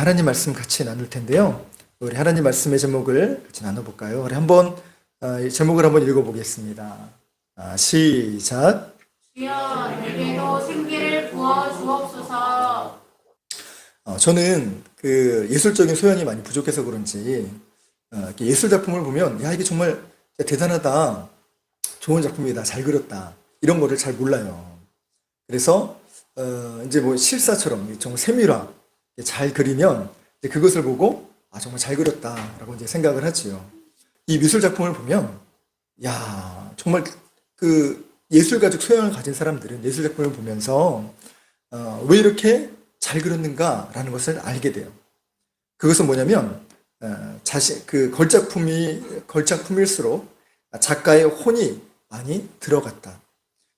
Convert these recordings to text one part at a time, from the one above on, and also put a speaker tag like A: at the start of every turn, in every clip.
A: 하나님 말씀 같이 나눌 텐데요. 우리 하나님 말씀의 제목을 같이 나눠볼까요? 우리 한번 이 제목을 한번 읽어보겠습니다. 시작.
B: 주여 내게도 생기를 부어 주옵소서.
A: 저는 그 예술적인 소양이 많이 부족해서 그런지 이렇게 예술 작품을 보면 이게 정말 대단하다, 좋은 작품이다, 잘 그렸다 이런 거를 잘 몰라요. 그래서 이제 뭐 실사처럼 정말 세밀화 잘 그리면 이제 그것을 보고 정말 잘 그렸다라고 이제 생각을 하지요. 이 미술 작품을 보면 정말 그 예술가적 소양을 가진 사람들은 예술 작품을 보면서 왜 이렇게 잘 그렸는가라는 것을 알게 돼요. 그것은 뭐냐면 자신 그 걸작품일수록 작가의 혼이 많이 들어갔다.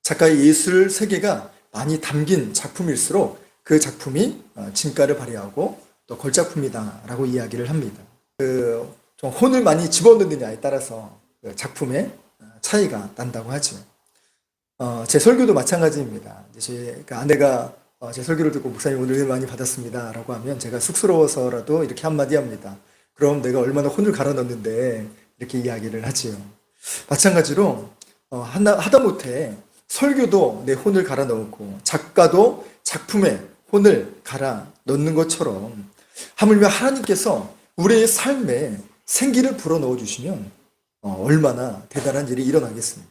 A: 작가의 예술 세계가 많이 담긴 작품일수록 그 작품이 진가를 발휘하고 또 걸작품이다라고 이야기를 합니다. 좀 혼을 많이 집어넣느냐에 따라서 그 작품의 차이가 난다고 하죠. 제 설교도 마찬가지입니다. 제 아내가 제 설교를 듣고 목사님 오늘 은혜 많이 받았습니다라고 하면 제가 쑥스러워서라도 이렇게 한마디 합니다. 그럼 내가 얼마나 혼을 갈아 넣었는데 이렇게 이야기를 하지요. 마찬가지로 하다못해 설교도 내 혼을 갈아 넣었고 작가도 작품에 혼을 갈아 넣는 것처럼 하물며 하나님께서 우리의 삶에 생기를 불어 넣어 주시면 얼마나 대단한 일이 일어나겠습니까?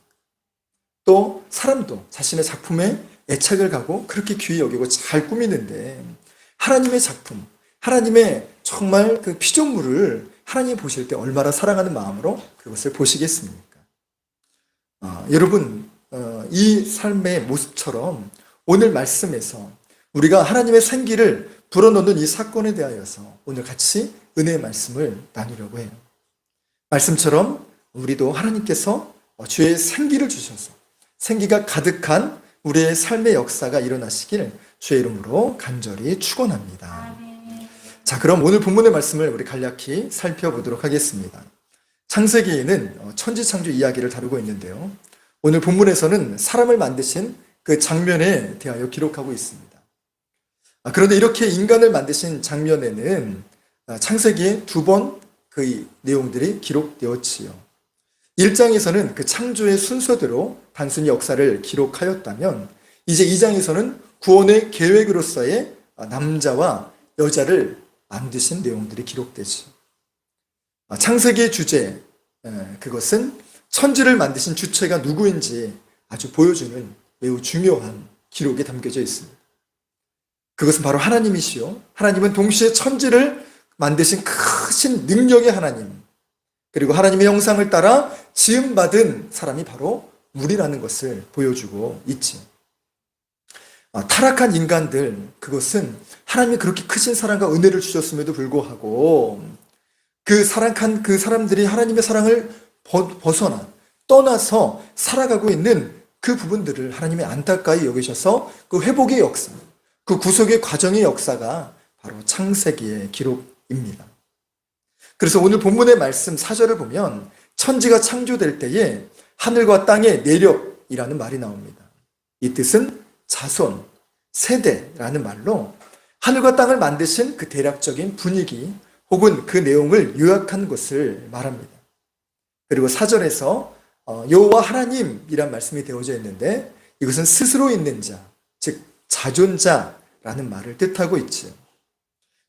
A: 또 사람도 자신의 작품에 애착을 가고 그렇게 귀히 여기고 잘 꾸미는데 하나님의 작품, 하나님의 정말 그 피조물을 하나님이 보실 때 얼마나 사랑하는 마음으로 그것을 보시겠습니까? 여러분, 이 삶의 모습처럼 오늘 말씀에서 우리가 하나님의 생기를 불어넣는 이 사건에 대하여서 오늘 같이 은혜의 말씀을 나누려고 해요. 말씀처럼 우리도 하나님께서 주의 생기를 주셔서 생기가 가득한 우리의 삶의 역사가 일어나시길 주의 이름으로 간절히 축원합니다. 자, 그럼 오늘 본문의 말씀을 우리 간략히 살펴보도록 하겠습니다. 창세기에는 천지창조 이야기를 다루고 있는데요. 오늘 본문에서는 사람을 만드신 그 장면에 대하여 기록하고 있습니다. 그런데 이렇게 인간을 만드신 장면에는 창세기에 2번 그 내용들이 기록되었지요. 1장에서는 그 창조의 순서대로 단순히 역사를 기록하였다면 이제 2장에서는 구원의 계획으로서의 남자와 여자를 만드신 내용들이 기록되지요. 창세기의 주제, 그것은 천지를 만드신 주체가 누구인지 아주 보여주는 매우 중요한 기록이 담겨져 있습니다. 그것은 바로 하나님이시요. 하나님은 동시에 천지를 만드신 크신 능력의 하나님, 그리고 하나님의 형상을 따라 지음받은 사람이 바로 우리라는 것을 보여주고 있지. 타락한 인간들, 그것은 하나님이 그렇게 크신 사랑과 은혜를 주셨음에도 불구하고 그 사랑한 그 사람들이 하나님의 사랑을 벗어나 떠나서 살아가고 있는 그 부분들을 하나님이 안타까이 여기셔서 그 회복의 역사, 그 구속의 과정의 역사가 바로 창세기의 기록입니다. 그래서 오늘 본문의 말씀 4절을 보면 천지가 창조될 때에 하늘과 땅의 내력이라는 말이 나옵니다. 이 뜻은 자손, 세대라는 말로 하늘과 땅을 만드신 그 대략적인 분위기 혹은 그 내용을 요약한 것을 말합니다. 그리고 4절에서 여호와 하나님이란 말씀이 되어져 있는데 이것은 스스로 있는 자, 즉 자존자라는 말을 뜻하고 있지요.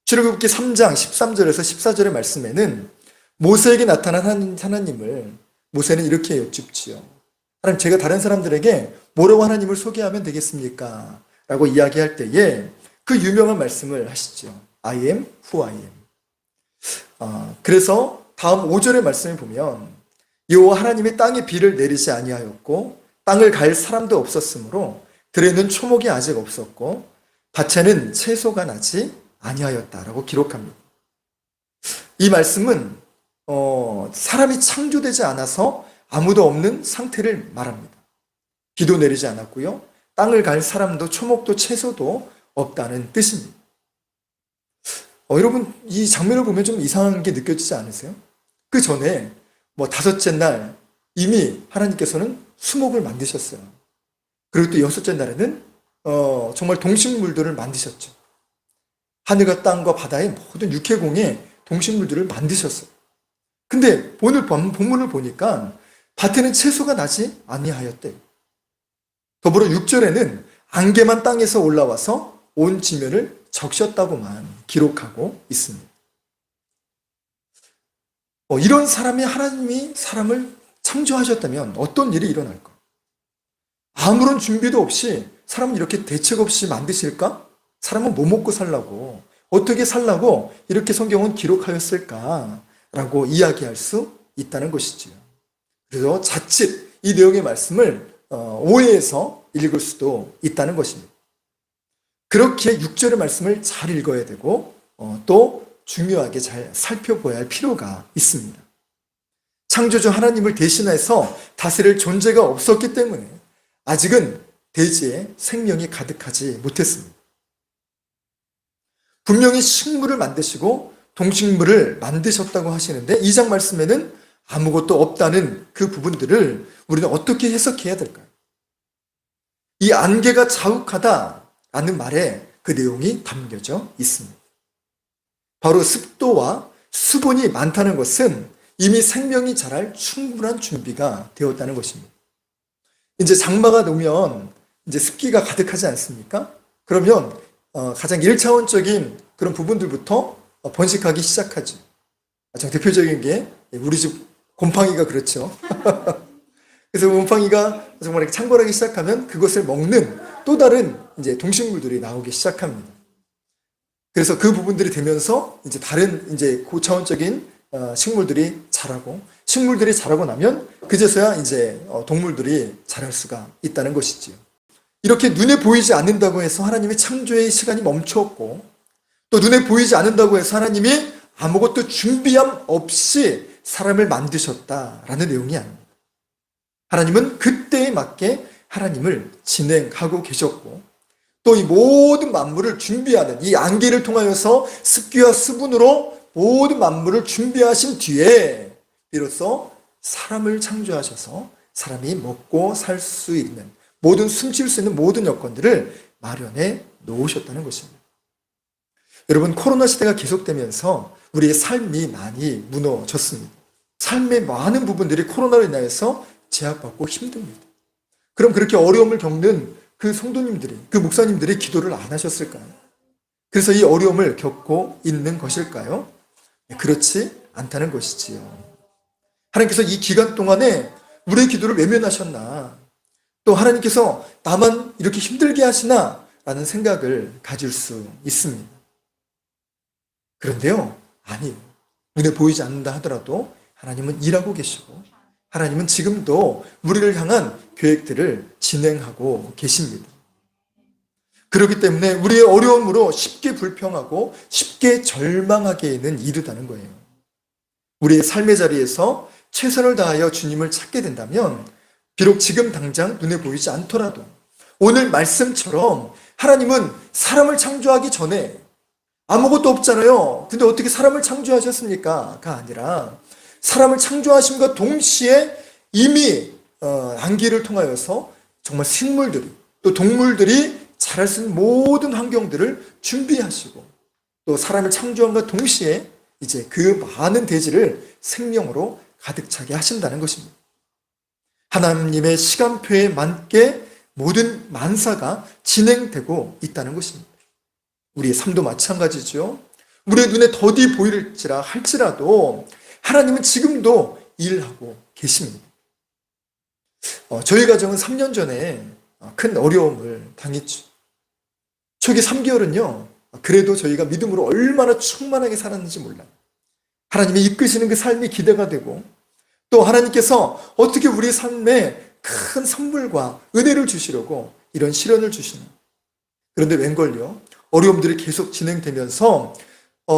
A: 출애굽기 3장 13절에서 14절의 말씀에는 모세에게 나타난 하나님을 모세는 이렇게 여쭙지요. 하나님, 제가 다른 사람들에게 뭐라고 하나님을 소개하면 되겠습니까? 라고 이야기할 때에 그 유명한 말씀을 하시죠. I am who I am. 그래서 다음 5절의 말씀을 보면 여호와 하나님이 땅에 비를 내리지 아니하였고 땅을 갈 사람도 없었으므로 들에는 초목이 아직 없었고 밭에는 채소가 나지 아니하였다라고 기록합니다. 이 말씀은 사람이 창조되지 않아서 아무도 없는 상태를 말합니다. 비도 내리지 않았고요. 땅을 갈 사람도 초목도 채소도 없다는 뜻입니다. 여러분, 이 장면을 보면 좀 이상한 게 느껴지지 않으세요? 그 전에 5째 날 이미 하나님께서는 수목을 만드셨어요. 그리고 또 6째 날에는 정말 동식물들을 만드셨죠. 하늘과 땅과 바다의 모든 육해공의 동식물들을 만드셨어요. 근데 오늘 본문을 보니까 밭에는 채소가 나지 아니하였대. 더불어 6절에는 안개만 땅에서 올라와서 온 지면을 적셨다고만 기록하고 있습니다. 이런 사람이 하나님이 사람을 창조하셨다면 어떤 일이 일어날까? 아무런 준비도 없이 사람을 이렇게 대책 없이 만드실까? 사람은 뭐 먹고 살라고, 어떻게 살라고 이렇게 성경은 기록하였을까라고 이야기할 수 있다는 것이지요. 그래서 자칫 이 내용의 말씀을 오해해서 읽을 수도 있다는 것입니다. 그렇게 6절의 말씀을 잘 읽어야 되고 또 중요하게 잘 살펴봐야 할 필요가 있습니다. 창조주 하나님을 대신해서 다스릴 존재가 없었기 때문에 아직은 대지에 생명이 가득하지 못했습니다. 분명히 식물을 만드시고 동식물을 만드셨다고 하시는데 2장 말씀에는 아무것도 없다는 그 부분들을 우리는 어떻게 해석해야 될까요? 이 안개가 자욱하다라는 말에 그 내용이 담겨져 있습니다. 바로 습도와 수분이 많다는 것은 이미 생명이 자랄 충분한 준비가 되었다는 것입니다. 이제 장마가 오면 이제 습기가 가득하지 않습니까? 그러면 가장 1차원적인 그런 부분들부터 번식하기 시작하죠. 가장 대표적인 게 우리 집 곰팡이가 그렇죠. 그래서 곰팡이가 정말 이렇게 창궐하기 시작하면 그것을 먹는 또 다른 이제 동식물들이 나오기 시작합니다. 그래서 그 부분들이 되면서 이제 다른 이제 고차원적인 식물들이 자라고, 식물들이 자라고 나면 그제서야 이제 동물들이 자랄 수가 있다는 것이지요. 이렇게 눈에 보이지 않는다고 해서 하나님의 창조의 시간이 멈추었고, 또 눈에 보이지 않는다고 해서 하나님이 아무것도 준비함 없이 사람을 만드셨다라는 내용이 아닙니다. 하나님은 그때에 맞게 하나님을 진행하고 계셨고, 또 이 모든 만물을 준비하는 이 안개를 통하여서 습기와 수분으로 모든 만물을 준비하신 뒤에 비로소 사람을 창조하셔서 사람이 먹고 살 수 있는 모든 숨쉴 수 있는 모든 여건들을 마련해 놓으셨다는 것입니다. 여러분, 코로나 시대가 계속되면서 우리의 삶이 많이 무너졌습니다. 삶의 많은 부분들이 코로나로 인하여서 제약받고 힘듭니다. 그럼 그렇게 어려움을 겪는 그 성도님들이, 그 목사님들이 기도를 안 하셨을까요? 그래서 이 어려움을 겪고 있는 것일까요? 그렇지 않다는 것이지요. 하나님께서 이 기간 동안에 우리의 기도를 외면하셨나? 또 하나님께서 나만 이렇게 힘들게 하시나? 라는 생각을 가질 수 있습니다. 그런데요, 아니에요. 눈에 보이지 않는다 하더라도 하나님은 일하고 계시고 하나님은 지금도 우리를 향한 계획들을 진행하고 계십니다. 그렇기 때문에 우리의 어려움으로 쉽게 불평하고 쉽게 절망하기에는 이르다는 거예요. 우리의 삶의 자리에서 최선을 다하여 주님을 찾게 된다면 비록 지금 당장 눈에 보이지 않더라도 오늘 말씀처럼 하나님은 사람을 창조하기 전에 아무것도 없잖아요. 근데 어떻게 사람을 창조하셨습니까? 가 아니라 사람을 창조하심과 동시에 이미 안개를 통하여서 정말 식물들이 또 동물들이 자랄 수 있는 모든 환경들을 준비하시고 또 사람을 창조함과 동시에 이제 그 많은 대지를 생명으로 가득 차게 하신다는 것입니다. 하나님의 시간표에 맞게 모든 만사가 진행되고 있다는 것입니다. 우리의 삶도 마찬가지죠. 우리의 눈에 더디 보일지라 할지라도 하나님은 지금도 일하고 계십니다. 저희 가정은 3년 전에 큰 어려움을 당했죠. 초기 3개월은요, 그래도 저희가 믿음으로 얼마나 충만하게 살았는지 몰라요. 하나님이 이끄시는 그 삶이 기대가 되고, 또 하나님께서 어떻게 우리 삶에 큰 선물과 은혜를 주시려고 이런 시련을 주시나. 그런데 웬걸요, 어려움들이 계속 진행되면서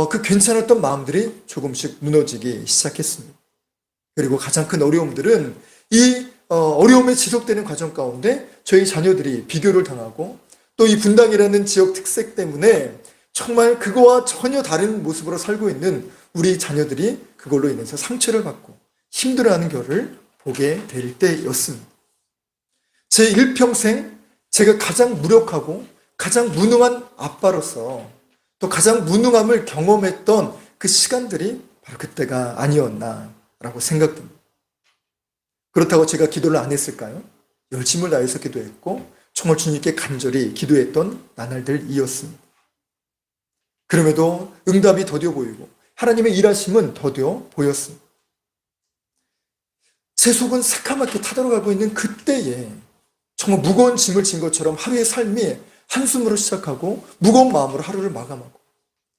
A: 그 괜찮았던 마음들이 조금씩 무너지기 시작했습니다. 그리고 가장 큰 어려움들은 이 어려움에 지속되는 과정 가운데 저희 자녀들이 비교를 당하고 또 이 분당이라는 지역 특색 때문에 정말 그거와 전혀 다른 모습으로 살고 있는 우리 자녀들이 그걸로 인해서 상처를 받고 힘들어하는 결을 보게 될 때였습니다. 제 일평생 제가 가장 무력하고 가장 무능한 아빠로서 또 가장 무능함을 경험했던 그 시간들이 바로 그때가 아니었나라고 생각됩니다. 그렇다고 제가 기도를 안 했을까요? 열심을 다해서 기도했고 정말 주님께 간절히 기도했던 나날들이었습니다. 그럼에도 응답이 더뎌 보이고 하나님의 일하심은 더뎌 보였습니다. 제 속은 새카맣게 타들어가고 있는 그때에 정말 무거운 짐을 진 것처럼 하루의 삶이 한숨으로 시작하고 무거운 마음으로 하루를 마감하고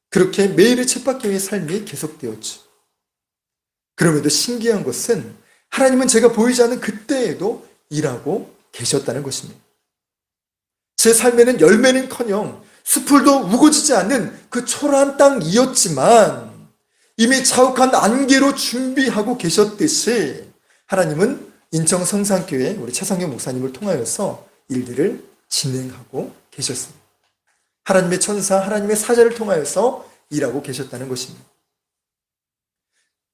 A: 그렇게 매일의 쳇바퀴의 삶이 계속되었죠. 그럼에도 신기한 것은 하나님은 제가 보이지 않는 그때에도 일하고 계셨다는 것입니다. 제 삶에는 열매는커녕 수풀도 우거지지 않는 그 초라한 땅이었지만 이미 자욱한 안개로 준비하고 계셨듯이 하나님은 인천 성산교회 우리 최상현 목사님을 통하여서 일들을 진행하고 계셨습니다. 하나님의 천사, 하나님의 사자를 통하여서 일하고 계셨다는 것입니다.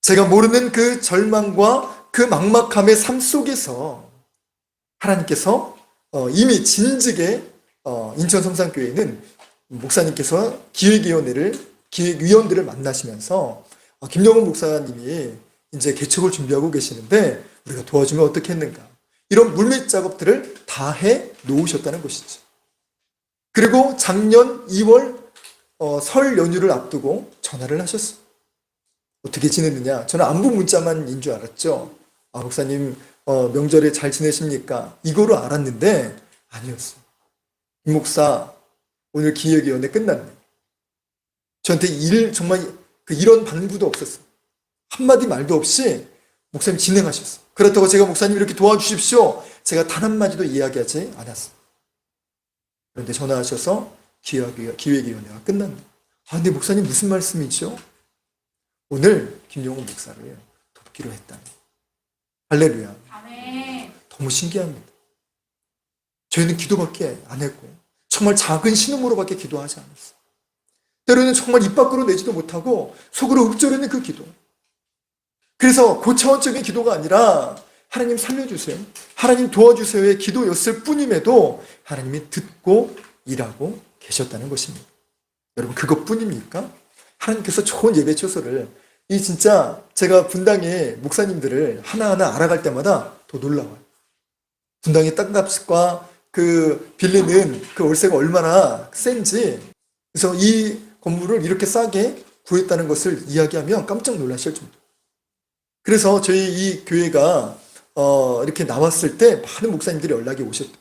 A: 제가 모르는 그 절망과 그 막막함의 삶 속에서 하나님께서 이미 진즉에 인천 성산교회는 목사님께서 기획위원들을 만나시면서 김영훈 목사님이 이제 개척을 준비하고 계시는데 우리가 도와주면 어떻겠는가. 이런 물밑 작업들을 다 해 놓으셨다는 것이죠. 그리고 작년 2월 설 연휴를 앞두고 전화를 하셨어요. 어떻게 지냈느냐. 저는 안부 문자만인 줄 알았죠. 목사님 명절에 잘 지내십니까? 이거로 알았는데 아니었어요. 임 목사 오늘 기획위원회 끝났네. 저한테 정말 이런 반구도 없었어요. 한마디 말도 없이 목사님 진행하셨어요. 그렇다고 제가 목사님 이렇게 도와주십시오. 제가 단 한마디도 이야기하지 않았어요. 그런데 전화하셔서 기획위원회가 끝났네. 근데 목사님 무슨 말씀이죠? 오늘 김용훈 목사를 돕기로 했다니. 할렐루야.
B: 아멘.
A: 너무 신기합니다. 저희는 기도밖에 안 했고 정말 작은 신음으로밖에 기도하지 않았어요. 때로는 정말 입 밖으로 내지도 못하고 속으로 읊조리는 그 기도. 그래서 고차원적인 기도가 아니라 하나님 살려주세요. 하나님 도와주세요의 기도였을 뿐임에도 하나님이 듣고 일하고 계셨다는 것입니다. 여러분 그것뿐입니까? 하나님께서 좋은 예배 초소를 진짜 제가 분당의 목사님들을 하나하나 알아갈 때마다 더 놀라워요. 분당의 땅값과 그 빌리는 그 월세가 얼마나 센지 그래서 이 건물을 이렇게 싸게 구했다는 것을 이야기하면 깜짝 놀라실 정도. 그래서 저희 이 교회가 이렇게 나왔을 때 많은 목사님들이 연락이 오셨대요.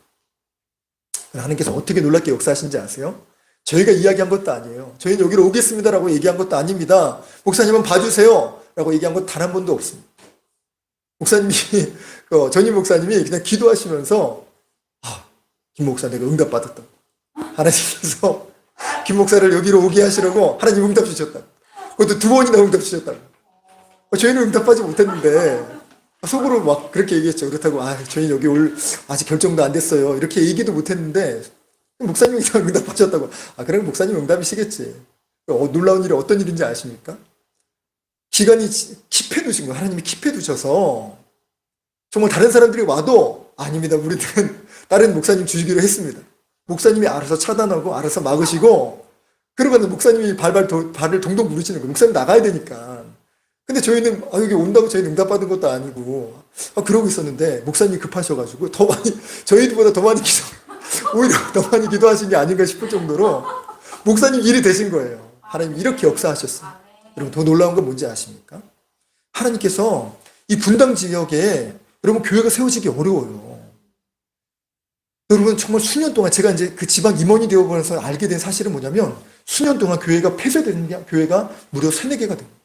A: 하나님께서 어떻게 놀랍게 역사하신지 아세요? 저희가 이야기한 것도 아니에요. 저희는 여기로 오겠습니다라고 얘기한 것도 아닙니다. 목사님은 봐주세요 라고 얘기한 것 단 한 번도 없습니다. 목사님이 전임 목사님이 그냥 기도하시면서 김 목사 내가 응답받았다. 하나님께서 김 목사를 여기로 오게 하시려고 하나님 응답 주셨다. 그것도 2번이나 응답 주셨다고. 저희는 응답하지 못했는데 속으로 막 그렇게 얘기했죠. 그렇다고 저희는 여기 올 아직 결정도 안 됐어요. 이렇게 얘기도 못했는데 목사님이 응답하셨다고. 그럼 목사님 응답이시겠지. 놀라운 일이 어떤 일인지 아십니까? 기간이 킵해 두신 거예요. 하나님이 킵해 두셔서 정말 다른 사람들이 와도 아닙니다. 우리는 다른 목사님 주시기로 했습니다. 목사님이 알아서 차단하고 알아서 막으시고 그러고는 목사님이 발을 동동 구르시는 거예요. 목사님 나가야 되니까. 근데 저희는 여기 온다고 저희는 응답받은 것도 아니고 그러고 있었는데 목사님이 급하셔가지고 더 많이 저희들보다 더 많이 오히려 더 많이 기도하신 게 아닌가 싶을 정도로 목사님 일이 되신 거예요. 하나님 이렇게 역사하셨어요. 여러분 더 놀라운 건 뭔지 아십니까? 하나님께서 이 분당 지역에 여러분 교회가 세워지기 어려워요. 여러분 정말 수년 동안 제가 이제 그 지방 임원이 되어보면서 알게 된 사실은 뭐냐면 수년 동안 교회가 폐쇄되는 게 교회가 무려 3-4개가 됩니다.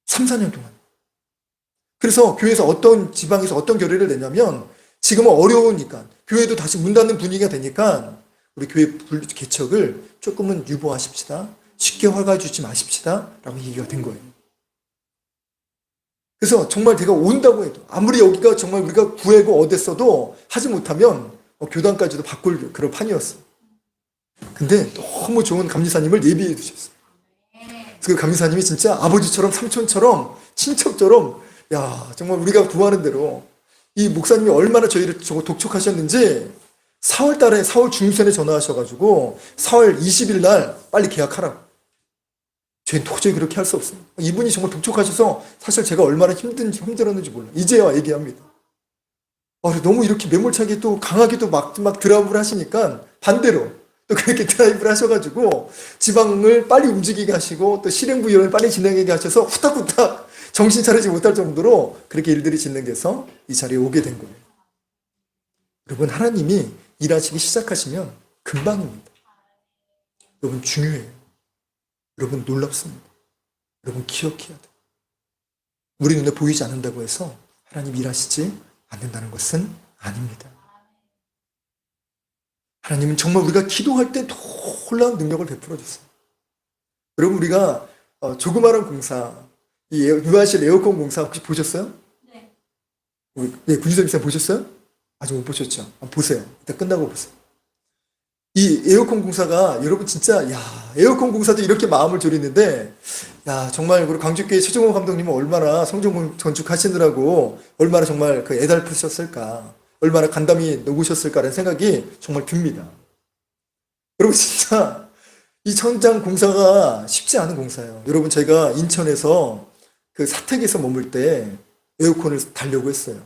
A: 3-4년 동안. 그래서 교회에서 지방에서 어떤 결의를 내냐면 지금은 어려우니까 교회도 다시 문 닫는 분위기가 되니까 우리 교회 개척을 조금은 유보하십시다. 쉽게 허가해 주지 마십시다. 라고 얘기가 된 거예요. 그래서 정말 제가 온다고 해도 아무리 여기가 정말 우리가 구하고 얻었어도 하지 못하면 교단까지도 바꿀 그런 판이었어요. 근데 너무 좋은 감리사님을 예비해 두셨어요. 그 감리사님이 진짜 아버지처럼 삼촌처럼 친척처럼 정말 우리가 구하는 대로 이 목사님이 얼마나 저희를 독촉하셨는지 4월 중순에 전화하셔가지고 4월 20일 날 빨리 계약하라고. 저희는 도저히 그렇게 할 수 없습니다. 이분이 정말 독촉하셔서 사실 제가 얼마나 힘들었는지 몰라요. 이제야 얘기합니다. 너무 이렇게 매몰차게 또 강하게 또 막 드라이브를 하시니까 반대로 또 그렇게 드라이브를 하셔가지고 지방을 빨리 움직이게 하시고 또 실행부위원을 빨리 진행하게 하셔서 후딱후딱 정신 차리지 못할 정도로 그렇게 일들이 진행돼서 이 자리에 오게 된 거예요. 여러분, 하나님이 일하시기 시작하시면 금방입니다. 여러분, 중요해요. 여러분, 놀랍습니다. 여러분, 기억해야 돼요. 우리 눈에 보이지 않는다고 해서 하나님 일하시지 않는다는 것은 아닙니다. 하나님은 정말 우리가 기도할 때 놀라운 능력을 베풀어 주세요. 여러분, 우리가 조그마한 공사, 이 유아실 에어컨 공사 혹시 보셨어요?
B: 네.
A: 네, 군지선생님 보셨어요? 아직 못 보셨죠? 한번 보세요. 이따 끝나고 보세요. 이 에어컨 공사가 여러분 진짜 에어컨 공사도 이렇게 마음을 졸이는데 정말 우리 광주교회 최종호 감독님은 얼마나 성전 건축하시느라고 얼마나 정말 그 애달프셨을까, 얼마나 간담이 녹으셨을까라는 생각이 정말 듭니다. 여러분, 진짜 이 천장 공사가 쉽지 않은 공사예요. 여러분, 제가 인천에서 그 사택에서 머물 때 에어컨을 달려고 했어요.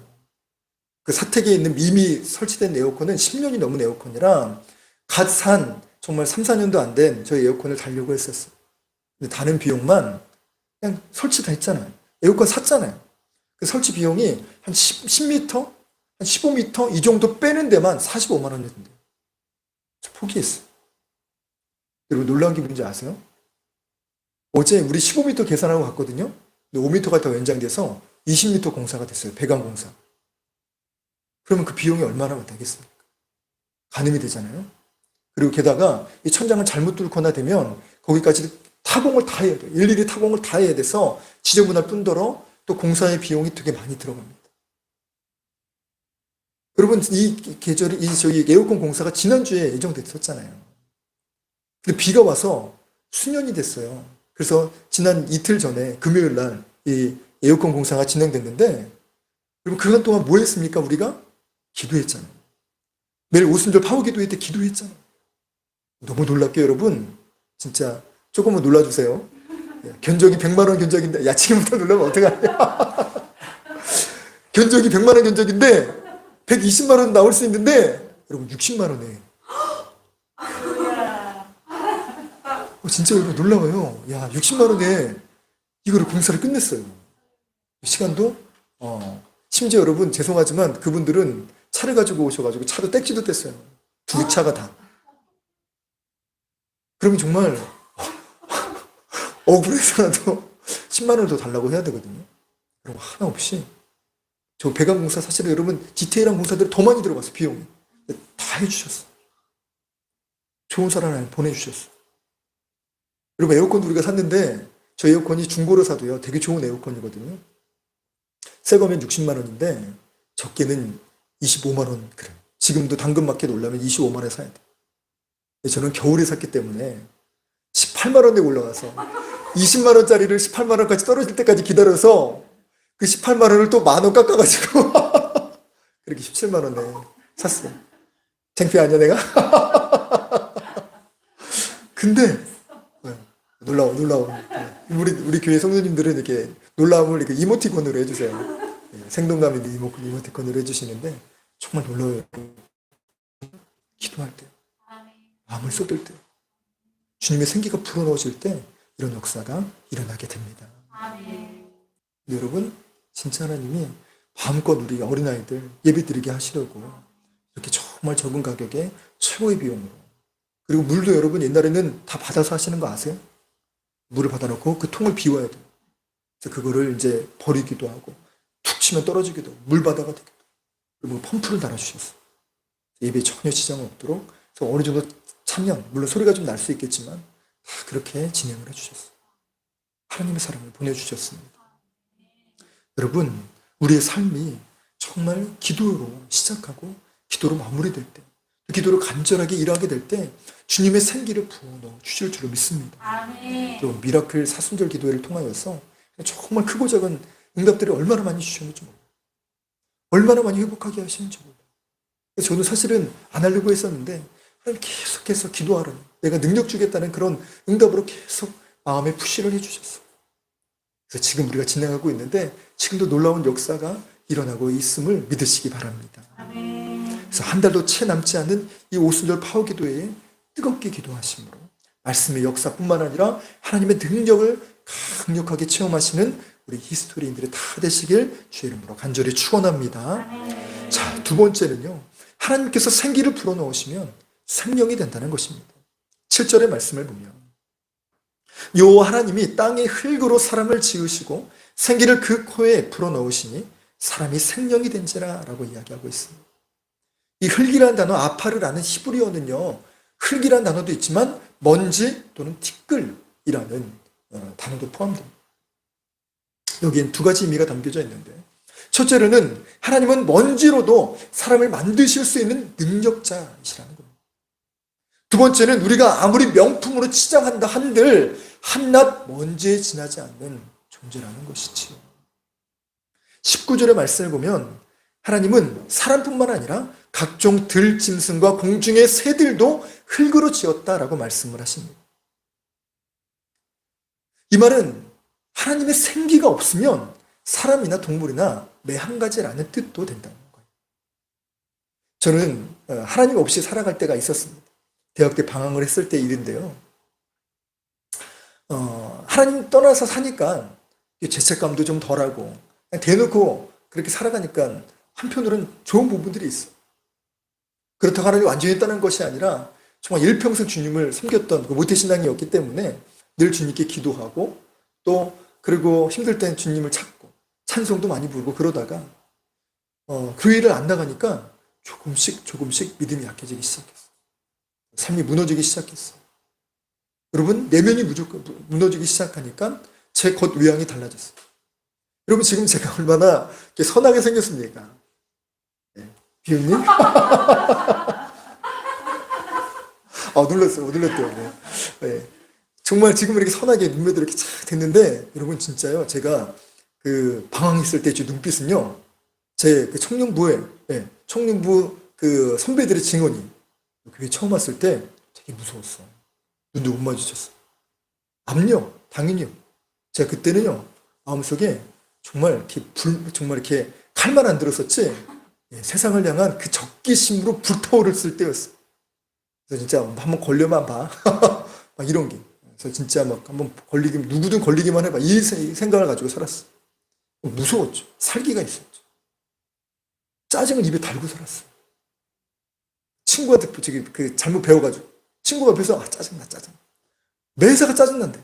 A: 그 사택에 있는 이미 설치된 에어컨은 10년이 넘은 에어컨이라 갓 산 정말 3, 4년도 안 된 저희 에어컨을 달려고 했었어요. 근데 다른 비용만 그냥 설치 다 했잖아요. 에어컨 샀잖아요. 그 설치 비용이 한 10m? 한 15m? 이 정도 빼는 데만 45만 원 냈는데요. 저 포기했어요. 여러분, 놀라운 게 뭔지 아세요? 어제 우리 15m 계산하고 갔거든요. 근데 5m가 더 연장돼서 20m 공사가 됐어요. 배관 공사. 그러면 그 비용이 얼마나 되겠습니까? 가늠이 되잖아요. 그리고 게다가 이 천장을 잘못 뚫거나 되면 거기까지 타공을 다 해야 돼요. 일일이 타공을 다 해야 돼서 지저분할 뿐더러 또 공사의 비용이 되게 많이 들어갑니다. 여러분, 이 계절이 저희 에어컨 공사가 지난주에 예정됐었잖아요. 근데 비가 와서 수년이 됐어요. 그래서 지난 이틀 전에 금요일 날 이 에어컨 공사가 진행됐는데, 여러분, 그간 동안 뭐 했습니까? 우리가 기도했잖아요. 매일 오순절 파워 기도회 때 기도했잖아요. 너무 놀랍게 여러분, 진짜 조금만 놀라주세요. 견적이 100만 원 견적인데, 지금부터 놀라면 어떡하냐. 견적이 100만 원 견적인데 120만 원 나올 수 있는데 여러분 60만 원에. 진짜 여러분 놀라워요. 60만 원에 이거를 공사를 끝냈어요. 시간도 심지어 여러분 죄송하지만 그분들은 차를 가지고 오셔가지고 차도 떼지도 뗐어요. 두 차가 다. 그러면 정말 억울해서라도 10만 원을 더 달라고 해야 되거든요. 여러분, 하나 없이 저 배관 공사 사실은 여러분 디테일한 공사들이 더 많이 들어갔어요. 비용이 다 해주셨어. 좋은 사람 하나 보내주셨어. 여러분, 에어컨도 우리가 샀는데 저 에어컨이 중고로 사도요 되게 좋은 에어컨이거든요. 새 거면 60만 원인데 적게는 25만 원. 그래. 지금도 당근마켓 올라면 25만 원에 사야 돼. 저는 겨울에 샀기 때문에 18만 원에 올라가서 20만 원짜리를 18만 원까지 떨어질 때까지 기다려서 그 18만 원을 또 만 원 깎아가지고 그렇게 17만 원에 샀어요. 창피해 아니야 내가? 근데 놀라워. 우리 교회 성도님들은 이렇게 놀라움을 이렇게 이모티콘으로 해주세요. 생동감 있는 이모티콘으로 해주시는데 정말 놀라워요. 기도할 때, 마음을 쏟을 때, 주님의 생기가 불어넣어질 때 이런 역사가 일어나게 됩니다. 여러분, 진짜 하나님이 마음껏 우리 어린아이들 예배 드리게 하시려고 이렇게 정말 적은 가격에 최고의 비용으로, 그리고 물도 여러분 옛날에는 다 받아서 하시는 거 아세요? 물을 받아놓고 그 통을 비워야 돼요. 그래서 그거를 이제 버리기도 하고 툭 치면 떨어지기도 하고 물바다가 되기도 하고, 그리고 펌프를 달아주셨어요. 예배에 전혀 지장 없도록. 그래서 어느 정도 차면 물론 소리가 좀 날 수 있겠지만 다 그렇게 진행을 해주셨어요. 하나님의 사랑을 보내주셨습니다. 여러분, 우리의 삶이 정말 기도로 시작하고 기도로 마무리될 때, 기도로 간절하게 일하게 될 때 주님의 생기를 부어 주실 줄로 믿습니다. 또 미라클 사순절 기도회를 통하여서 정말 크고 작은 응답들이 얼마나 많이 주셨는지 몰라요. 얼마나 많이 회복하게 하시는지 몰라요. 저는 사실은 안 하려고 했었는데 계속해서 기도하라는, 내가 능력 주겠다는 그런 응답으로 계속 마음에 푸시를 해주셨어요. 그래서 지금 우리가 진행하고 있는데 지금도 놀라운 역사가 일어나고 있음을 믿으시기 바랍니다. 그래서 한 달도 채 남지 않은 이 오순절 파워기도회에 뜨겁게 기도하심으로 말씀의 역사뿐만 아니라 하나님의 능력을 강력하게 체험하시는 우리 히스토리인들이 다 되시길 주의 이름으로 간절히 축원합니다. 자, 두 번째는요. 하나님께서 생기를 불어넣으시면 생명이 된다는 것입니다. 7절의 말씀을 보면 요 하나님이 땅의 흙으로 사람을 지으시고 생기를 그 코에 불어넣으시니 사람이 생명이 된지라 라고 이야기하고 있습니다. 이 흙이라는 단어 아파르라는 히브리어는요. 흙이라는 단어도 있지만 먼지 또는 티끌이라는 단어도 포함됩니다. 여기엔 두 가지 의미가 담겨져 있는데 첫째로는 하나님은 먼지로도 사람을 만드실 수 있는 능력자이시라는 겁니다. 두 번째는 우리가 아무리 명품으로 치장한다 한들 한낱 먼지에 지나지 않는 존재라는 것이지요. 19절의 말씀을 보면 하나님은 사람뿐만 아니라 각종 들짐승과 공중의 새들도 흙으로 지었다라고 말씀을 하십니다. 이 말은 하나님의 생기가 없으면 사람이나 동물이나 매 한 가지라는 뜻도 된다는 거예요. 저는 하나님 없이 살아갈 때가 있었습니다. 대학 때 방황을 했을 때 일인데요. 하나님 떠나서 사니까 죄책감도 좀 덜하고 그냥 대놓고 그렇게 살아가니까 한편으로는 좋은 부분들이 있어요. 그렇다고 하나님 완전히 떠난 것이 아니라 정말 일평생 주님을 섬겼던 그 모태신앙이었기 때문에 늘 주님께 기도하고 또 그리고 힘들 땐 주님을 찾고 찬송도 많이 부르고 그러다가 교회를 안 나가니까 조금씩 믿음이 약해지기 시작했어요. 삶이 무너지기 시작했어요. 여러분 내면이 무조건 무너지기 시작하니까 제 겉 외양이 달라졌어요. 여러분 지금 제가 얼마나 선하게 생겼습니까? 네. 비웃님? 놀랐어요. 놀랐대요. 네. 정말 지금 이렇게 선하게 눈매도 이렇게 착 됐는데 여러분 진짜요. 제가 그 방황했을 때 제 눈빛은요. 제 그 청년부에 청년부 그 선배들의 증언이 교회 처음 왔을 때 되게 무서웠어. 눈도 못 마주쳤어. 압력 당연히요. 제가 그때는요 마음속에 정말 이렇게 칼만 안 들었었지 세상을 향한 그 적기심으로 불타오르을 때였어. 그래서 진짜 한번 걸려만 봐. 막 이런 게. 그래서 진짜 막 한번 누구든 걸리기만 해봐. 이 생각을 가지고 살았어. 무서웠죠. 살기가 있었죠. 짜증을 입에 달고 살았어. 친구한테 그 잘못 배워가지고 친구가 앞에서 짜증나. 매사가 짜증난대.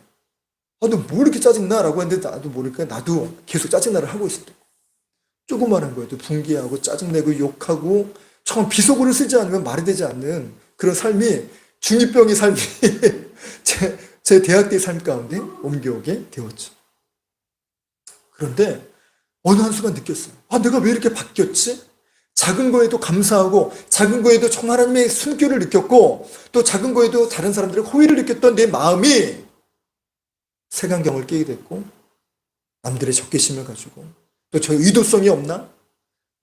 A: 너 뭐 이렇게 짜증나? 라고 했는데 나도 모르니까 나도 계속 짜증나를 하고 있었대. 조그마한 거에도 분개하고 짜증내고 욕하고 정말 비속어를 쓰지 않으면 말이 되지 않는 그런 삶이 중2병의 삶이 제 대학 때 삶 가운데 옮겨오게 되었죠. 그런데 어느 한순간 느꼈어요. 내가 왜 이렇게 바뀌었지? 작은 거에도 감사하고 작은 거에도 정말 하나님의 숨결을 느꼈고 또 작은 거에도 다른 사람들의 호의를 느꼈던 내 마음이 색안경을 끼게 됐고 남들의 적개심을 가지고 또 저의 의도성이 없나?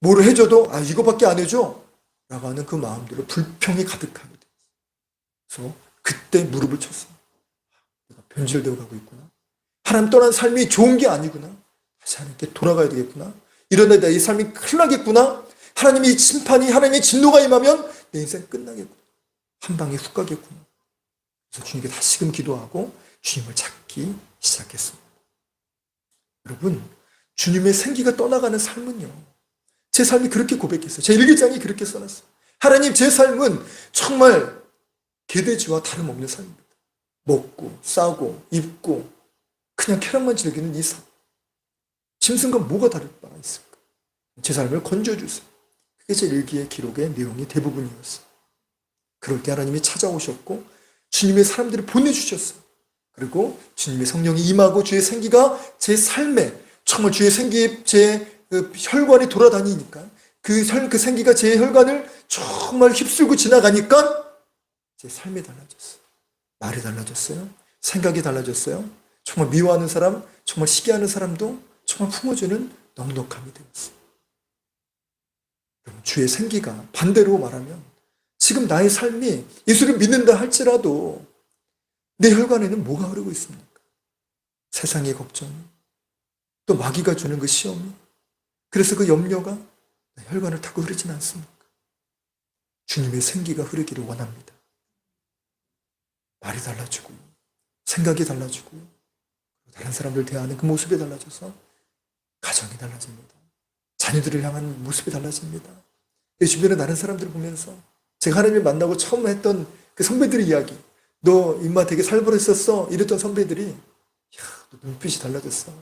A: 뭐를 해줘도 이거밖에 안 해줘? 라고 하는 그 마음대로 불평이 가득하게 됐어요. 그래서 그때 무릎을 쳤어요. 내가 변질되어 가고 있구나. 하나님 떠난 삶이 좋은 게 아니구나. 다시 하나님께 돌아가야 되겠구나. 이러다 내 삶이 큰일 나겠구나. 하나님의 심판이 하나님의 진노가 임하면 내 인생 끝나겠구나. 한 방에 훅 가겠구나. 그래서 주님께 다시금 기도하고 주님을 찾기 시작했습니다. 여러분 주님의 생기가 떠나가는 삶은요. 제 삶이 그렇게 고백했어요. 제 일기장이 그렇게 써놨어요. 하나님 제 삶은 정말 개돼지와 다름없는 삶입니다. 먹고 싸고 입고 그냥 쾌락만 즐기는 이 삶. 짐승과 뭐가 다를 바가 있을까? 제 삶을 건져주세요. 그게 제 일기의 기록의 내용이 대부분이었어요. 그럴 때 하나님이 찾아오셨고 주님의 사람들을 보내주셨어요. 그리고 주님의 성령이 임하고 주의 생기가 제 삶에 정말 주의 생기 제 혈관이 돌아다니니까 그 생기가 제 혈관을 정말 휩쓸고 지나가니까 제 삶이 달라졌어요. 말이 달라졌어요. 생각이 달라졌어요. 정말 미워하는 사람, 정말 시기하는 사람도 정말 품어주는 넉넉함이 되었어요. 주의 생기가 반대로 말하면 지금 나의 삶이 예수를 믿는다 할지라도 내 혈관에는 뭐가 흐르고 있습니까? 세상의 걱정이, 또 마귀가 주는 그 시험이, 그래서 그 염려가 혈관을 타고 흐르진 않습니까? 주님의 생기가 흐르기를 원합니다. 말이 달라지고 생각이 달라지고 다른 사람들 대하는 그 모습이 달라져서 가정이 달라집니다. 자녀들을 향한 모습이 달라집니다. 내 주변에 다른 사람들을 보면서 제가 하나님을 만나고 처음 했던 그 선배들의 이야기, 너 임마 되게 살벌했었어 이랬던 선배들이 너 눈빛이 달라졌어.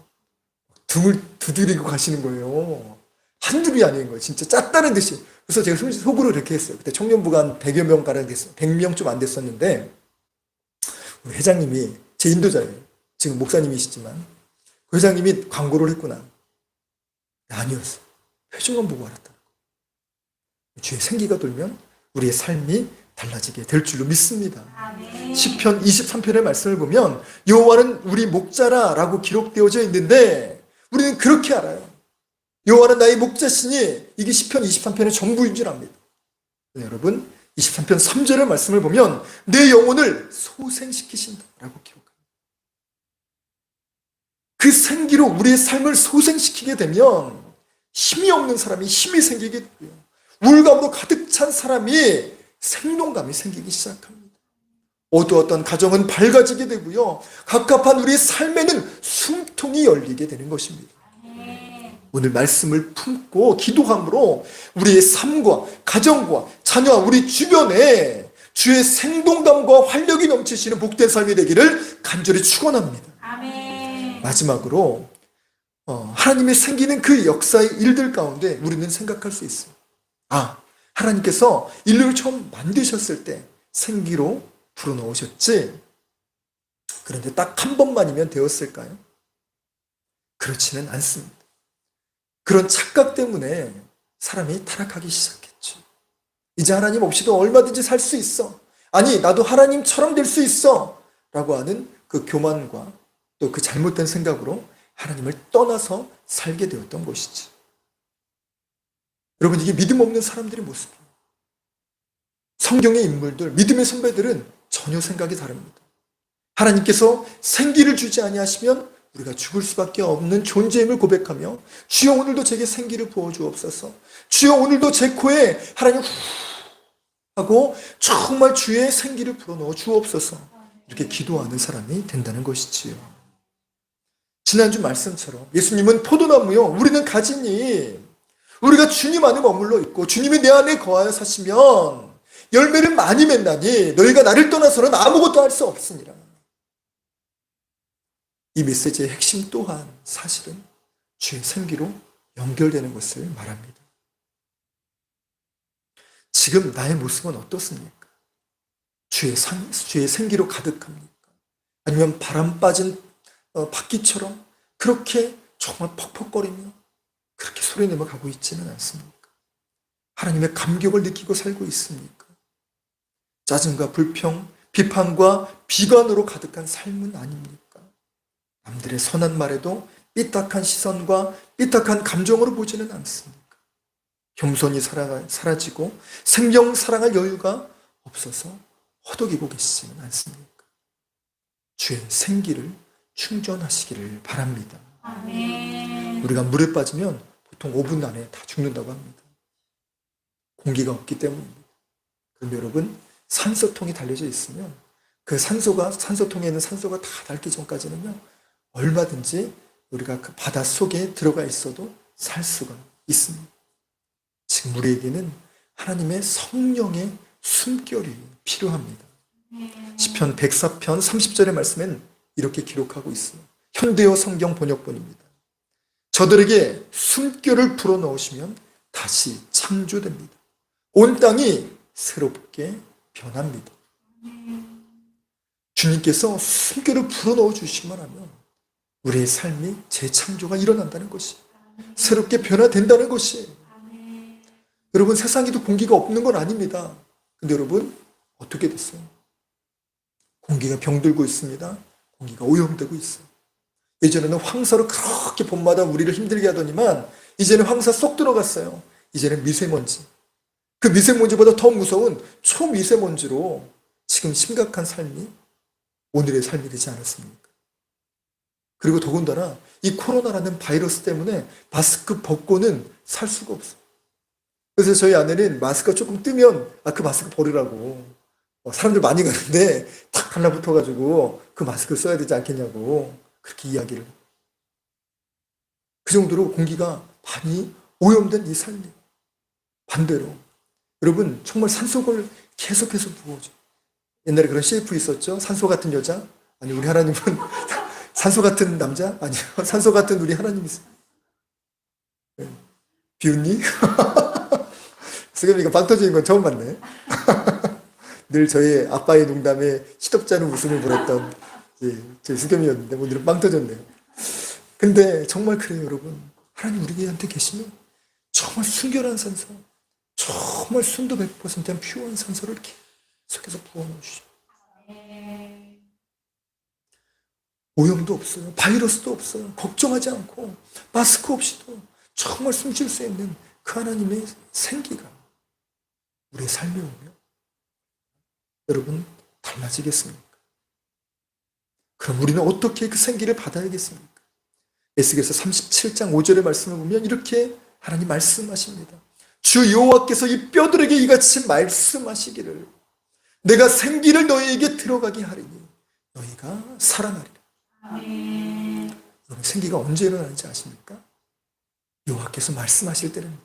A: 등을 두드리고 가시는 거예요. 한둘이 아닌 거예요. 진짜 짰다는 듯이. 그래서 제가 속으로 이렇게 했어요. 그때 청년부가 한 100여 명가량 됐어요. 100명 좀 안 됐었는데 우리 회장님이 제 인도자예요. 지금 목사님이시지만 그 회장님이 광고를 했구나. 아니었어. 표정만 보고 알았다. 주의 생기가 돌면 우리의 삶이 달라지게 될 줄로 믿습니다. 시편 23편의 말씀을 보면 여호와는 우리 목자라라고 기록되어져 있는데 우리는 그렇게 알아요. 여호와는 나의 목자시니 이게 시편 23편의 전부인 줄 압니다. 여러분 23편 3절의 말씀을 보면 내 영혼을 소생시키신다라고 기록합니다. 그 생기로 우리의 삶을 소생시키게 되면 힘이 없는 사람이 힘이 생기게 되고요. 우울감으로 가득 찬 사람이 생동감이 생기기 시작합니다. 어두웠던 가정은 밝아지게 되고요. 갑갑한 우리의 삶에는 숨통이 열리게 되는 것입니다. 오늘 말씀을 품고 기도함으로 우리의 삶과 가정과 자녀와 우리 주변에 주의 생동감과 활력이 넘치시는 복된 삶이 되기를 간절히 축원합니다. 마지막으로 하나님의 생기는 그 역사의 일들 가운데 우리는 생각할 수 있어요. 하나님께서 인류를 처음 만드셨을 때 생기로 불어넣으셨지. 그런데 딱 한 번만이면 되었을까요? 그렇지는 않습니다. 그런 착각 때문에 사람이 타락하기 시작했죠. 이제 하나님 없이도 얼마든지 살 수 있어. 아니, 나도 하나님처럼 될 수 있어. 라고 하는 그 교만과 또 그 잘못된 생각으로 하나님을 떠나서 살게 되었던 것이지. 여러분, 이게 믿음 없는 사람들의 모습이에요. 성경의 인물들, 믿음의 선배들은 전혀 생각이 다릅니다. 하나님께서 생기를 주지 아니하시면 우리가 죽을 수밖에 없는 존재임을 고백하며 주여 오늘도 제게 생기를 부어주옵소서. 주여 오늘도 제 코에 하나님 하고 정말 주의 생기를 불어넣어 주옵소서. 이렇게 기도하는 사람이 된다는 것이지요. 지난주 말씀처럼 예수님은 포도나무요 우리는 가지니 우리가 주님 안에 머물러 있고 주님이 내 안에 거하여 사시면 열매를 많이 맺나니 너희가 나를 떠나서는 아무것도 할 수 없으니라. 이 메시지의 핵심 또한 사실은 주의 생기로 연결되는 것을 말합니다. 지금 나의 모습은 어떻습니까? 주의 생기로 가득합니까? 아니면 바람 빠진 바퀴처럼 그렇게 정말 퍽퍽거리며 그렇게 소리내며 가고 있지는 않습니까? 하나님의 감격을 느끼고 살고 있습니까? 짜증과 불평, 비판과 비관으로 가득한 삶은 아닙니까? 남들의 선한 말에도 삐딱한 시선과 삐딱한 감정으로 보지는 않습니까? 겸손이 사라지고 생명 사랑할 여유가 없어서 허덕이고 계시지는 않습니까? 주의 생기를 충전하시기를 바랍니다. 아멘. 우리가 물에 빠지면 보통 5분 안에 다 죽는다고 합니다. 공기가 없기 때문입니다. 그런데 여러분, 산소통이 달려져 있으면 그 산소통에 있는 산소가 다 닳기 전까지는요, 얼마든지 우리가 그 바다 속에 들어가 있어도 살 수가 있습니다. 지금 우리에게는 하나님의 성령의 숨결이 필요합니다. 시편 104편 30절의 말씀엔 이렇게 기록하고 있어요. 현대어 성경 번역본입니다. 저들에게 숨결을 불어넣으시면 다시 창조됩니다. 온 땅이 새롭게 변합니다. 주님께서 숨결을 불어넣어 주시기만 하면 우리의 삶이 재창조가 일어난다는 것이, 새롭게 변화된다는 것이. 여러분, 세상에도 공기가 없는 건 아닙니다. 근데 여러분, 어떻게 됐어요? 공기가 병들고 있습니다. 공기가 오염되고 있어요. 예전에는 황사로 그렇게 봄마다 우리를 힘들게 하더니만 이제는 황사 쏙 들어갔어요. 이제는 미세먼지. 그 미세먼지보다 더 무서운 초미세먼지로 지금 심각한 삶이 오늘의 삶이 되지 않았습니까? 그리고 더군다나 이 코로나라는 바이러스 때문에 마스크 벗고는 살 수가 없어요. 그래서 저희 아내는 마스크가 조금 뜨면 그 마스크 버리라고. 사람들 많이 가는데 탁 달라붙어가지고 그 마스크를 써야 되지 않겠냐고 그렇게 이야기를. 그 정도로 공기가 많이 오염된 이 삶이. 반대로 여러분 정말 산소를 계속해서 부어줘. 옛날에 그런 CF 있었죠. 산소 같은 여자. 아니 우리 하나님은 산소 같은 남자? 아니요. 산소 같은 우리 하나님이 있어요. 네. 비웃니? 수겸이가 빵 터지는 건 처음 봤네. 늘 저의 아빠의 농담에 시덥지 않은 웃음을 보냈던 제 수겸이었는데 오늘은 빵 터졌네요. 근데 정말 그래요, 여러분. 하나님 우리한테 계시면 정말 순결한 산소, 정말 순도 100%한 퓨어한 산소를 계속해서 부어놓으시죠. 오염도 없어요. 바이러스도 없어요. 걱정하지 않고 마스크 없이도 정말 숨 쉴 수 있는 그 하나님의 생기가 우리의 삶에 오면 여러분 달라지겠습니까? 그럼 우리는 어떻게 그 생기를 받아야겠습니까? 에스겔서 37장 5절의 말씀을 보면 이렇게 하나님 말씀하십니다. 주 여호와께서 이 뼈들에게 이같이 말씀하시기를 내가 생기를 너희에게 들어가게 하리니 너희가 살아나리라. 여러분 생기가 언제 일어나는지 아십니까? 여호와께서 말씀하실 때입니다.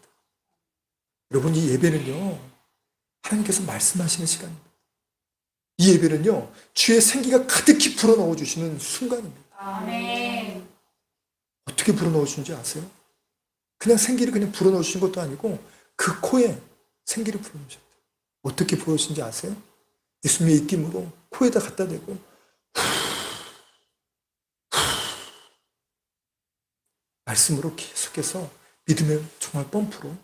A: 여러분 이 예배는요 하나님께서 말씀하시는 시간입니다. 이 예배는요 주의 생기가 가득히 불어넣어 주시는 순간입니다.
B: 아멘.
A: 어떻게 불어넣어 주신지 아세요? 그냥 생기를 그냥 불어넣어 주신 것도 아니고 그 코에 생기를 불어넣으셨대요. 어떻게 불어넣으신지 아세요? 예수님의 입김으로 코에다 갖다 대고 말씀으로 계속해서 믿음의 정말 펌프로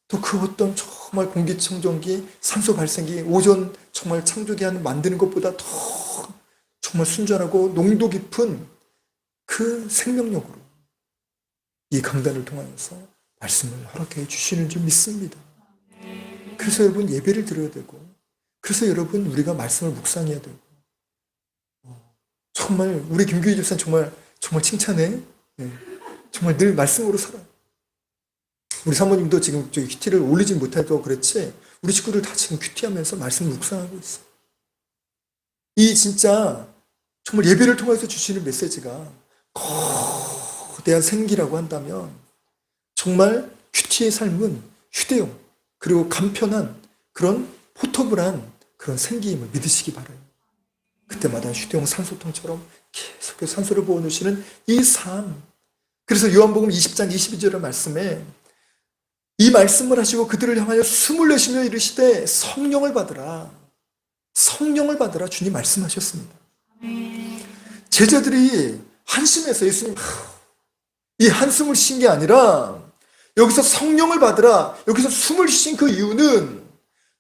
A: 또 그 어떤 정말 공기청정기, 산소 발생기, 오존 정말 창조기 하는 만드는 것보다 더 정말 순전하고 농도 깊은 그 생명력으로 이 강단을 통하여서 말씀을 허락해 주시는 줄 믿습니다. 그래서 여러분 예배를 드려야 되고 그래서 여러분 우리가 말씀을 묵상해야 되고 정말 우리 김규희 집사는 정말 칭찬해. 정말 늘 말씀으로 살아요. 우리 사모님도 지금 저기 큐티를 올리진 못해도 그렇지 우리 식구들 다 지금 큐티하면서 말씀을 묵상하고 있어. 이 진짜 정말 예배를 통해서 주시는 메시지가 거대한 생기라고 한다면 정말 큐티의 삶은 휴대용 그리고 간편한 그런 포터블한 그런 생기임을 믿으시기 바라요. 그때마다 휴대용 산소통처럼 계속해서 산소를 부어주시는 이 삶. 그래서 요한복음 20장 22절의 말씀에 이 말씀을 하시고 그들을 향하여 숨을 내쉬며 이르시되 성령을 받으라. 성령을 받으라 주님 말씀하셨습니다. 제자들이 한심해서 예수님 이 한숨을 쉰 게 아니라 여기서 성령을 받으라 여기서 숨을 쉰 그 이유는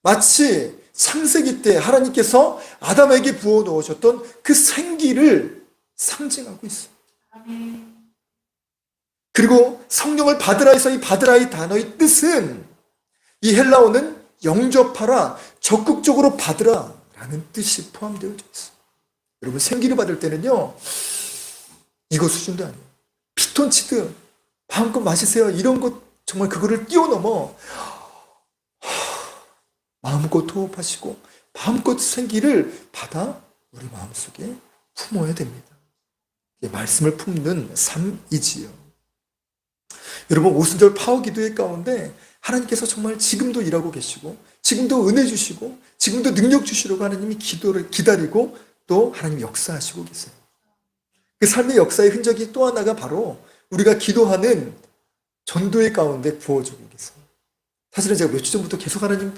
A: 마치 창세기 때 하나님께서 아담에게 부어 넣으셨던 그 생기를 상징하고 있어요. 그리고 성령을 받으라 해서 이 받으라의 단어의 뜻은 이 헬라어는 영접하라, 적극적으로 받으라 라는 뜻이 포함되어 있어요. 여러분 생기를 받을 때는요 이거 수준도 아니에요. 피톤치드 마음껏 마시세요 이런 것 정말 그거를 뛰어넘어 마음껏 호흡하시고 마음껏 생기를 받아 우리 마음속에 품어야 됩니다. 말씀을 품는 삶이지요. 여러분 오순절 파워 기도회 가운데 하나님께서 정말 지금도 일하고 계시고 지금도 은혜 주시고 지금도 능력 주시려고 하나님이 기도를 기다리고 또 하나님 역사하시고 계세요. 그 삶의 역사의 흔적이 또 하나가 바로 우리가 기도하는 전도의 가운데 부어주고 계세요. 사실은 제가 며칠 전부터 계속 하나님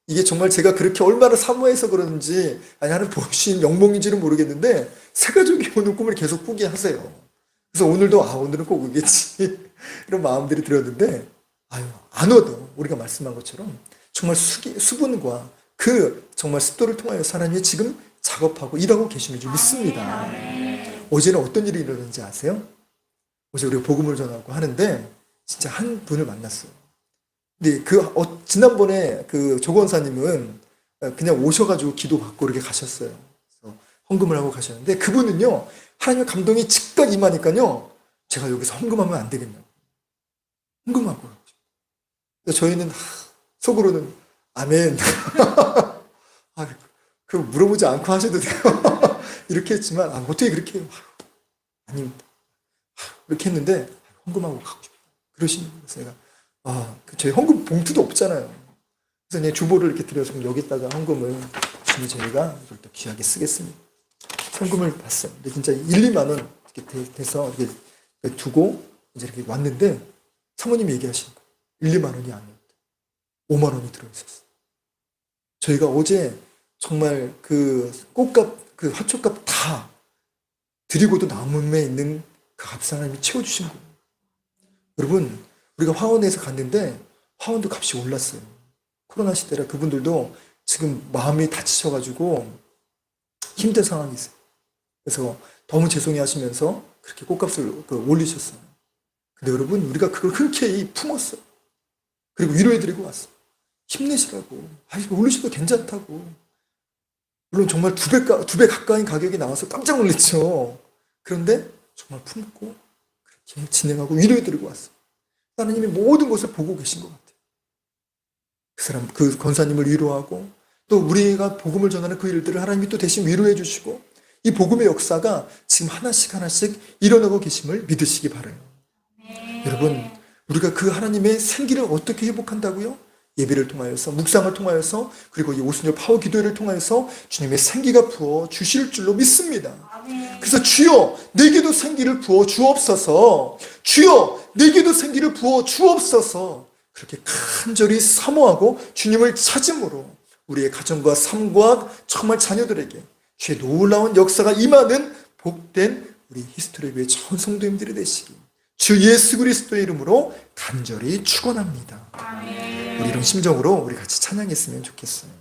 A: 이게 정말 제가 그렇게 얼마나 사모해서 그러는지 아니 하나님 보신 영몽인지는 모르겠는데 새 가족이 오는 꿈을 계속 꾸게 하세요. 그래서 오늘도 오늘은 꼭 오겠지 이런 마음들이 들었는데 안 와도 우리가 말씀한 것처럼 정말 수분과 그 정말 습도를 통하여 하나님이 지금 작업하고 일하고 계시는 줄 믿습니다. 어제는 어떤 일이 일어났는지 아세요? 어제 우리가 복음을 전하고 하는데 진짜 한 분을 만났어요. 근데 지난번에 그 조건사님은 그냥 오셔가지고 기도받고 이렇게 가셨어요. 그래서 헌금을 하고 가셨는데 그분은요 하나님의 감동이 즉각 임하니까요. 제가 여기서 헌금하면 안 되겠냐고. 헌금하고. 저희는 속으로는 아멘. 그 물어보지 않고 하셔도 돼요. 이렇게 했지만 어떻게 그렇게 해요? 아닙니다. 이렇게 했는데 헌금하고 가고 싶어요. 그러시는 거예요. 제가 저희 헌금 봉투도 없잖아요. 그래서 그냥 주보를 이렇게 드려서 그럼 여기다가 헌금을 주면 저희가 이걸 또 귀하게 쓰겠습니다. 헌금을 받았어요. 근데 진짜 1, 2만 원 이렇게 돼서 이렇게 두고 이제 이렇게 왔는데 사모님이 얘기하시는 거예요. 1, 2만 원이 아니었대. 5만 원이 들어있었어요. 저희가 어제 정말 그 꽃값, 그 화초값 다 드리고도 남음에 있는 그 값을 하나님이 채워주신 거예요. 여러분, 우리가 화원에서 갔는데 화원도 값이 올랐어요. 코로나 시대라 그분들도 지금 마음이 다치셔가지고 힘든 상황이 있어요. 그래서 너무 죄송해 하시면서 그렇게 꽃값을 올리셨어요. 근데 여러분, 우리가 그걸 흔쾌히 품었어요. 그리고 위로해드리고 왔어요. 힘내시라고. 이거 올리셔도 괜찮다고. 물론 정말 두 배 가까이 가격이 나와서 깜짝 놀랐죠. 그런데 정말 품고 그렇게 진행하고 위로해드리고 왔어요. 하나님이 모든 것을 보고 계신 것 같아요. 그 사람, 그 권사님을 위로하고 또 우리가 복음을 전하는 그 일들을 하나님이 또 대신 위로해 주시고 이 복음의 역사가 지금 하나씩 일어나고 계심을 믿으시기 바라요. 여러분, 우리가 그 하나님의 생기를 어떻게 회복한다고요? 예배를 통하여서, 묵상을 통하여서, 그리고 이 오순절 파워 기도회를 통하여서 주님의 생기가 부어 주실 줄로 믿습니다. 그래서 주여 내게도 생기를 부어 주옵소서, 주여 내게도 생기를 부어 주옵소서, 그렇게 간절히 사모하고 주님을 찾음으로 우리의 가정과 삶과 정말 자녀들에게 주의 놀라운 역사가 임하는 복된 우리 히스토리교회 전 성도님들이 되시기 주 예수 그리스도의 이름으로 간절히 축원합니다. 우리 이런 심정으로 우리 같이 찬양했으면 좋겠어요.